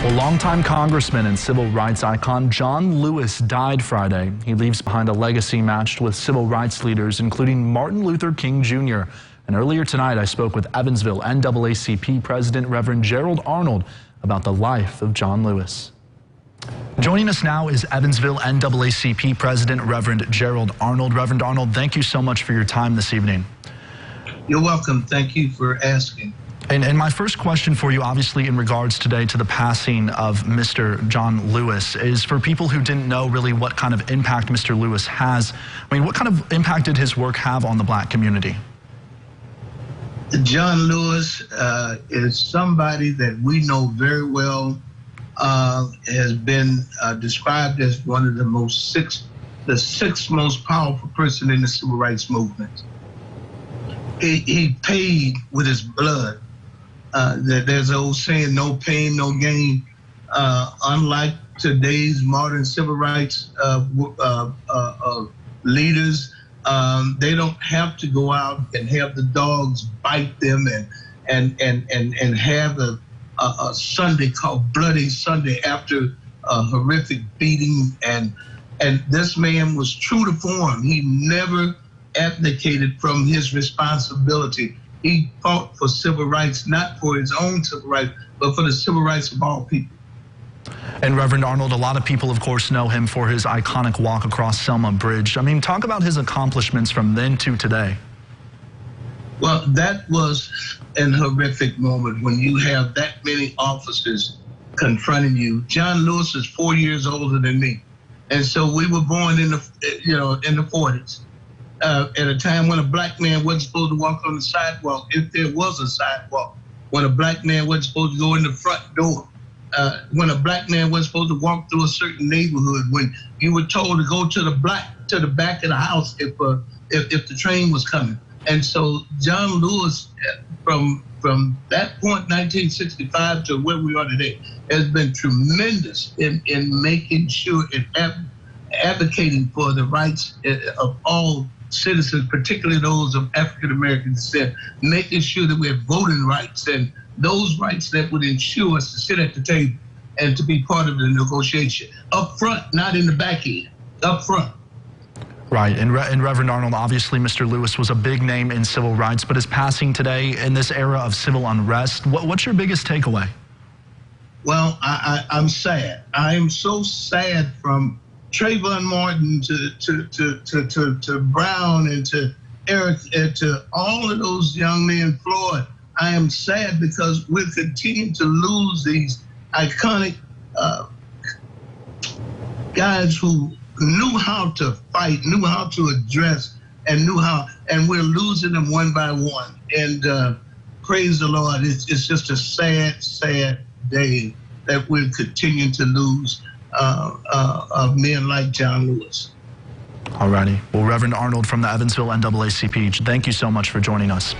Well, longtime congressman and civil rights icon John Lewis died Friday. He leaves behind a legacy matched with civil rights leaders, including Martin Luther King Jr. And earlier tonight, I spoke with Evansville NAACP President Reverend Gerald Arnold about the life of John Lewis. Joining us now is Evansville NAACP President Reverend Gerald Arnold. Reverend Arnold, thank you so much for your time this evening. You're welcome. Thank you for asking. And my first question for you, obviously in regards today to the passing of Mr. John Lewis, is for people who didn't know really what kind of impact Mr. Lewis has. I mean, what kind of impact did his work have on the black community? John Lewis is somebody that we know very well, has been described as one of the sixth most powerful person in the civil rights movement. He paid with his blood. There's an old saying, no pain, no gain. Unlike today's modern civil rights leaders, they don't have to go out and have the dogs bite them and have a Sunday called Bloody Sunday after a horrific beating. And this man was true to form. He never abdicated from his responsibility. He fought for civil rights, not for his own civil rights, but for the civil rights of all people. And Reverend Arnold, a lot of people, of course, know him for his iconic walk across Selma Bridge. I mean, talk about his accomplishments from then to today. Well, that was an horrific moment when you have that many officers confronting you. John Lewis is 4 years older than me, and so we were born in the in the 40s. At a time when a black man wasn't supposed to walk on the sidewalk, if there was a sidewalk, when a black man wasn't supposed to go in the front door, when a black man wasn't supposed to walk through a certain neighborhood, when you were told to go to the back of the house if the train was coming. And so John Lewis, from that point, 1965 to where we are today, has been tremendous in making sure and advocating for the rights of all citizens, particularly those of African American descent, making sure that we have voting rights and those rights that would ensure us to sit at the table and to be part of the negotiation. Up front, not in the back end, up front. Right, and Reverend Arnold, obviously Mr. Lewis was a big name in civil rights, but his passing today in this era of civil unrest, what's your biggest takeaway? Well, I'm sad. I am so sad, from Trayvon Martin to Brown and to Eric and to all of those young men, Floyd. I am sad because we're continuing to lose these iconic guys who knew how to fight, knew how to address, and and we're losing them one by one. And praise the Lord, it's just a sad, sad day that we're continuing to lose men like John Lewis. All righty. Well, Reverend Arnold from the Evansville NAACP, thank you so much for joining us.